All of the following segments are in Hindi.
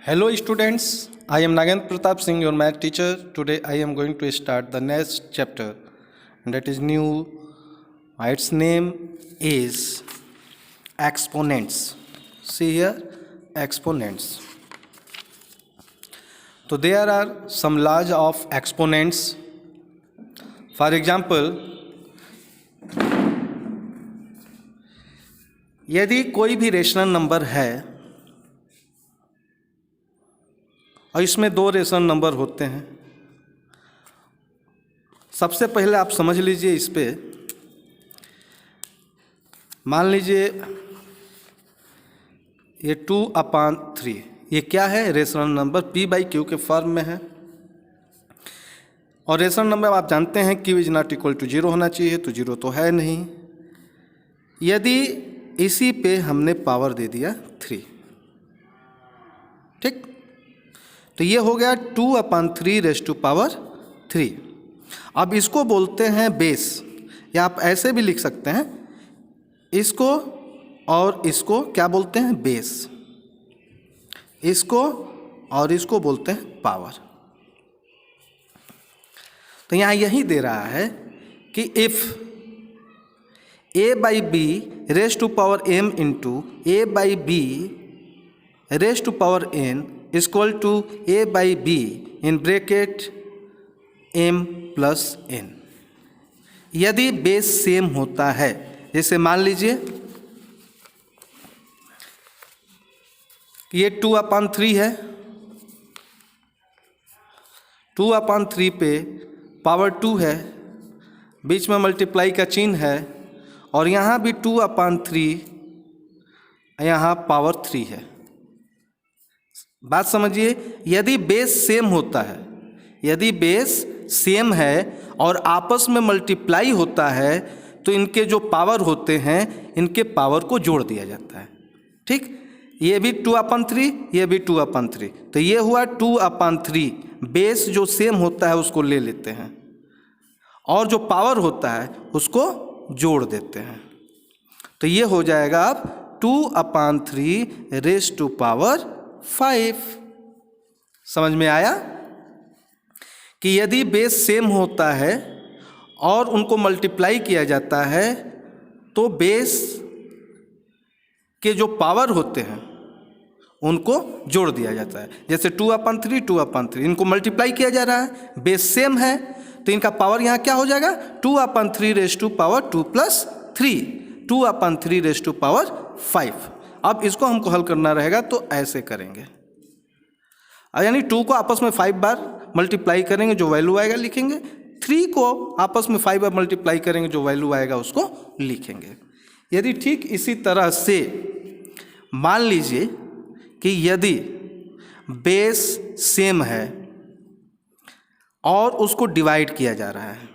Hello students, I am Nagendra Pratap Singh, your math teacher. Today I am going to start the next chapter, and that is new. Its name is exponents. See here, exponents. So there are some laws of exponents. For example, यदि कोई भी रेशनल नंबर है और इसमें दो रेशनल नंबर होते हैं, सबसे पहले आप समझ लीजिए इस पे, मान लीजिए ये 2/3, ये क्या है? रेशनल नंबर p/q के फॉर्म में है। और रेशनल नंबर आप जानते हैं q is not equal to 0 होना चाहिए, तो 0 तो है नहीं। यदि इसी पे हमने पावर दे दिया 3, ठीक, तो ये हो गया 2/3⁻3। अब इसको बोलते हैं बेस, या आप ऐसे भी लिख सकते हैं, इसको और इसको क्या बोलते हैं? बेस। इसको और इसको बोलते हैं पावर। तो यहाँ यही दे रहा है कि if a/b⁻m into a/b⁻n equal to a/b in bracket m plus n, यदि बेस सेम होता है, जैसे मान लीजिए ये 2/3 है, 2/3 पे पावर 2 है, बीच में मल्टीप्लाई का चिन्ह है, और यहाँ भी 2/3, यहाँ पावर 3 है। बात समझिए, यदि बेस सेम होता है, यदि बेस सेम है और आपस में मल्टीप्लाई होता है, तो इनके जो पावर होते हैं, इनके पावर को जोड़ दिया जाता है। ठीक, ये भी 2/3, ये भी 2/3, तो ये हुआ 2/3। बेस जो सेम होता है उसको ले लेते हैं, और जो पावर होता है उसको जोड़ देते हैं, तो ये हो जाएगा अब 2/3⁵5। समझ में आया कि यदि बेस सेम होता है और उनको मल्टीप्लाई किया जाता है, तो बेस के जो पावर होते हैं उनको जोड़ दिया जाता है। जैसे 2/3 इनको मल्टीप्लाई किया जा रहा है, बेस सेम है, तो इनका पावर यहाँ क्या हो जाएगा? 2/3⁻2 + 3, 2/3⁵5। अब इसको हमको हल करना रहेगा, तो ऐसे करेंगे, यानी 2 को आपस में 5 बार मल्टीप्लाई करेंगे, जो वैल्यू आएगा लिखेंगे। 3 को आपस में 5 बार मल्टीप्लाई करेंगे, जो वैल्यू आएगा उसको लिखेंगे। यदि ठीक इसी तरह से मान लीजिए कि यदि बेस सेम है और उसको डिवाइड किया जा रहा है,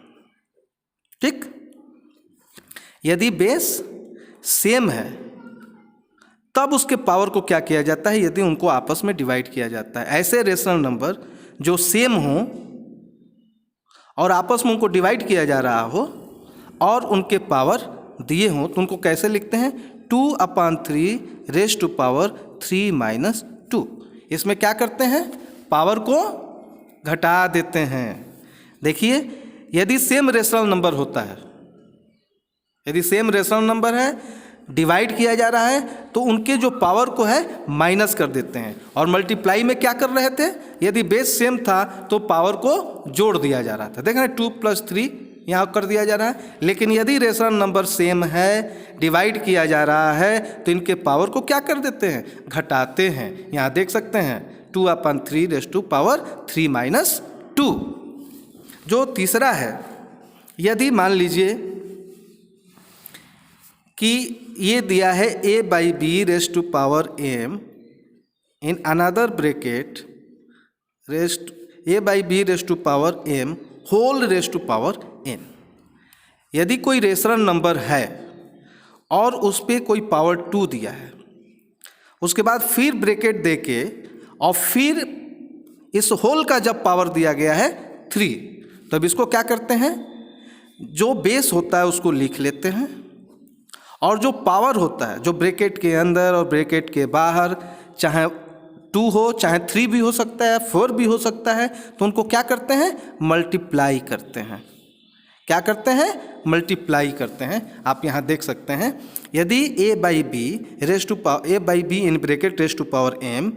ठीक, यदि बेस सेम है तब उसके पावर को क्या किया जाता है? यदि उनको आपस में डिवाइड किया जाता है। ऐसे रेशनल नंबर जो सेम हो और आपस में उनको डिवाइड किया जा रहा हो और उनके पावर दिए हों, तो उनको कैसे लिखते हैं? 2/3⁻3 - 2। इसमें क्या करते हैं? पावर को घटा देते हैं। देखिए, यदि सेम रेशनल नंबर होता है, यदि सेम रेशनल नंबर है, डिवाइड किया जा रहा है, तो उनके जो पावर को है माइनस कर देते हैं। और मल्टीप्लाई में क्या कर रहे थे? यदि बेस सेम था तो पावर को जोड़ दिया जा रहा था। देख रहे हैं, 2 + 3 यहाँ कर दिया जा रहा है। लेकिन यदि रेशनल नंबर सेम है, डिवाइड किया जा रहा है, तो इनके पावर को क्या कर देते हैं? घटाते हैं। यहाँ देख सकते हैं 2/3⁻3 - 2। जो तीसरा है, यदि मान लीजिए कि ये दिया है a/b⁻m in another bracket a/b⁻m होल⁻n। यदि कोई रेशनल नंबर है और उस पर कोई पावर 2 दिया है, उसके बाद फिर ब्रैकेट देके और फिर इस होल का जब पावर दिया गया है 3, तब इसको क्या करते हैं? जो बेस होता है उसको लिख लेते हैं, और जो पावर होता है, जो ब्रैकेट के अंदर और ब्रैकेट के बाहर, चाहे 2 हो, चाहे 3 भी हो सकता है, 4 भी हो सकता है, तो उनको क्या करते हैं, मल्टीप्लाई करते हैं। क्या करते हैं, मल्टीप्लाई करते हैं। आप यहाँ देख सकते हैं, यदि a by B raise to power a by B in bracket raise to power m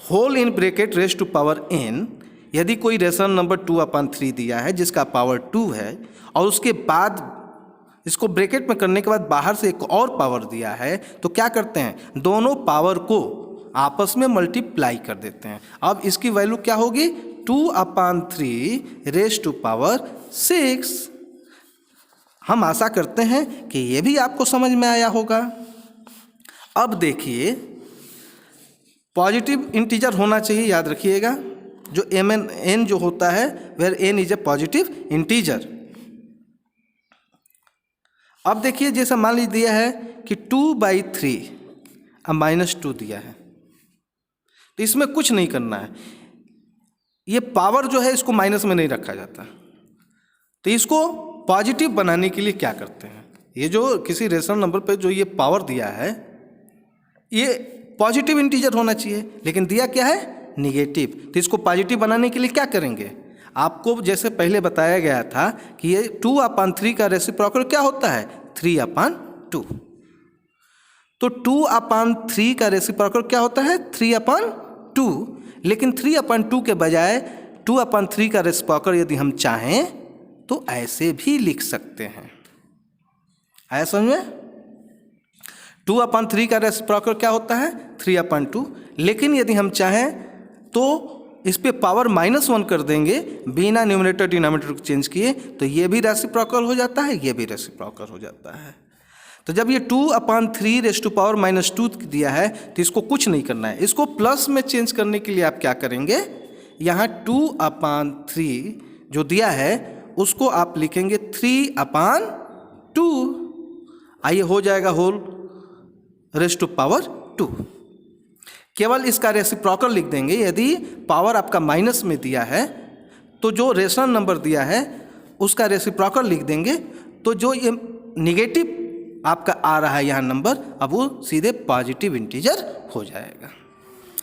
whole in bracket raise to power n, यदि कोई रेशनल नंबर 2/3 दिया है जिसका पावर 2 है और उसके बाद इसको ब्रैकेट में करने के बाद बाहर से एक और पावर दिया है, तो क्या करते हैं, दोनों पावर को आपस में मल्टीप्लाई कर देते हैं। अब इसकी वैल्यू क्या होगी, 2/3 रेस टू पावर 6। हम आशा करते हैं कि ये भी आपको समझ में आया होगा। अब देखिए, पॉजिटिव इंटीजर होना चाहिए, याद रखिएगा, जो n जो होता है where n is a positive integer. अब देखिए, जैसे मान लीजिए दिया है कि 2/3 अब -2 दिया है, तो इसमें कुछ नहीं करना है। ये पावर जो है इसको माइनस में नहीं रखा जाता, तो इसको पॉजिटिव बनाने के लिए क्या करते हैं, ये जो किसी रेशनल नंबर पे जो ये पावर दिया है ये पॉजिटिव इंटीजर होना चाहिए, लेकिन दिया क्या है, निगेटिव। तो इसको पॉजिटिव बनाने के लिए क्या करेंगे, आपको जैसे पहले बताया गया था कि ये 2/3 का रेसिप्रोकल क्या होता है, 3/2। तो 2/3 का रेसिप्रोकल क्या होता है, 3/2। लेकिन 3/2 के बजाय 2/3 का रेसिप्रोकल यदि हम चाहें तो ऐसे भी लिख सकते हैं। आया समझ में, 2/3 का रेसिप्रोकल क्या होता है, 3/2। लेकिन यदि हम चाहें तो इस पे पावर -1 कर देंगे, बिना न्यूमरेटर डिनोमिनेटर को चेंज किए, तो ये भी रेसिप्रोकल हो जाता है, ये भी रेसिप्रोकल हो जाता है। तो जब ये 2/3 रेस टू पावर -2 दिया है तो इसको कुछ नहीं करना है, इसको प्लस में चेंज करने के लिए आप क्या करेंगे, यहाँ 2/3 जो दिया है उसको आप लिखेंगे 3/2। आइए हो जाएगा होल रेस टू पावर 2। केवल इसका रेसिप्रोकल लिख देंगे। यदि पावर आपका माइनस में दिया है तो जो रेशनल नंबर दिया है उसका रेसिप्रोकल लिख देंगे, तो जो ये निगेटिव आपका आ रहा है यहाँ नंबर, अब वो सीधे पॉजिटिव इंटीजर हो जाएगा।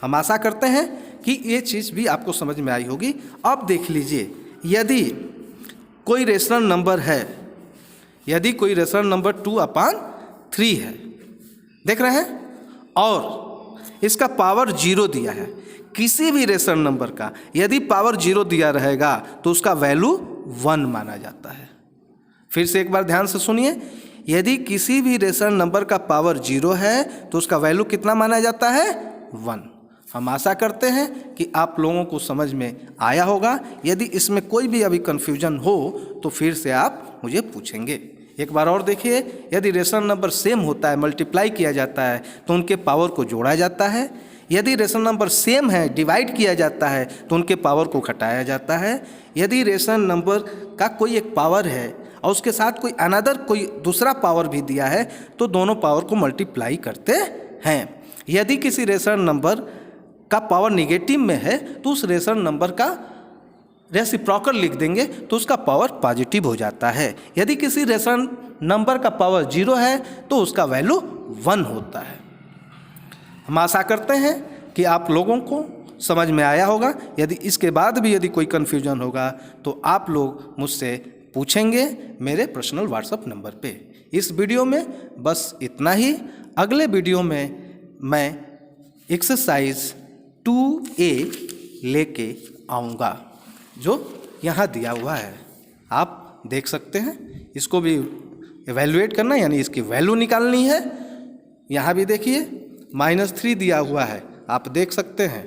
हम आशा करते हैं कि ये चीज़ भी आपको समझ में आई होगी। अब देख लीजिए, यदि कोई रेशनल नंबर है, यदि कोई रेशनल नंबर 2/3 है, देख रहे हैं, और इसका पावर 0 दिया है, किसी भी रेशनल नंबर का यदि पावर 0 दिया रहेगा तो उसका वैल्यू 1 माना जाता है। फिर से एक बार ध्यान से सुनिए, यदि किसी भी रेशनल नंबर का पावर 0 है तो उसका वैल्यू कितना माना जाता है, 1। हम आशा करते हैं कि आप लोगों को समझ में आया होगा। यदि इसमें कोई भी अभी कन्फ्यूजन हो तो फिर से आप मुझे पूछेंगे। एक बार और देखिए, यदि रेशनल नंबर सेम होता है, मल्टीप्लाई किया जाता है, तो उनके पावर को जोड़ा जाता है। यदि रेशनल नंबर सेम है, डिवाइड किया जाता है, तो उनके पावर को घटाया जाता है। यदि रेशनल नंबर का कोई एक पावर है और उसके साथ कोई अनदर कोई दूसरा पावर भी दिया है, तो दोनों पावर को मल्टीप्लाई करते हैं। यदि किसी रेशनल नंबर का पावर निगेटिव में है तो उस रेशनल नंबर का रेसिप्रोकल लिख देंगे तो उसका पावर पॉजिटिव हो जाता है। यदि किसी रेशनल नंबर का पावर 0 है तो उसका वैल्यू 1 होता है। हम आशा करते हैं कि आप लोगों को समझ में आया होगा। यदि इसके बाद भी यदि कोई कन्फ्यूजन होगा तो आप लोग मुझसे पूछेंगे मेरे पर्सनल व्हाट्सएप नंबर पे। इस वीडियो में बस इतना ही। अगले वीडियो में मैं एक्सरसाइज 2A लेके आऊँगा, जो यहाँ दिया हुआ है, आप देख सकते हैं। इसको भी एवेल्युएट करना, यानी इसकी वैल्यू निकालनी है। यहाँ भी देखिए -3 दिया हुआ है, आप देख सकते हैं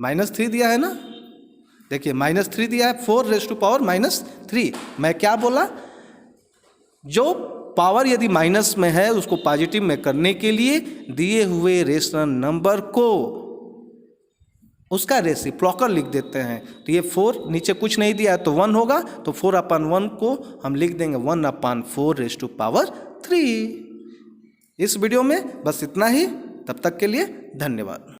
-3 दिया है ना, देखिए -3 दिया है, 4 रेज़ टू पावर -3। मैं क्या बोला, जो पावर यदि माइनस में है उसको पॉजिटिव में करने के लिए दिए हुए रेशनल नंबर को उसका रेसिप्रोकल लिख देते हैं। तो ये 4 नीचे कुछ नहीं दिया तो 1 होगा, तो 4/1 को हम लिख देंगे 1/4 रेज़ टू पावर 3। इस वीडियो में बस इतना ही। तब तक के लिए धन्यवाद।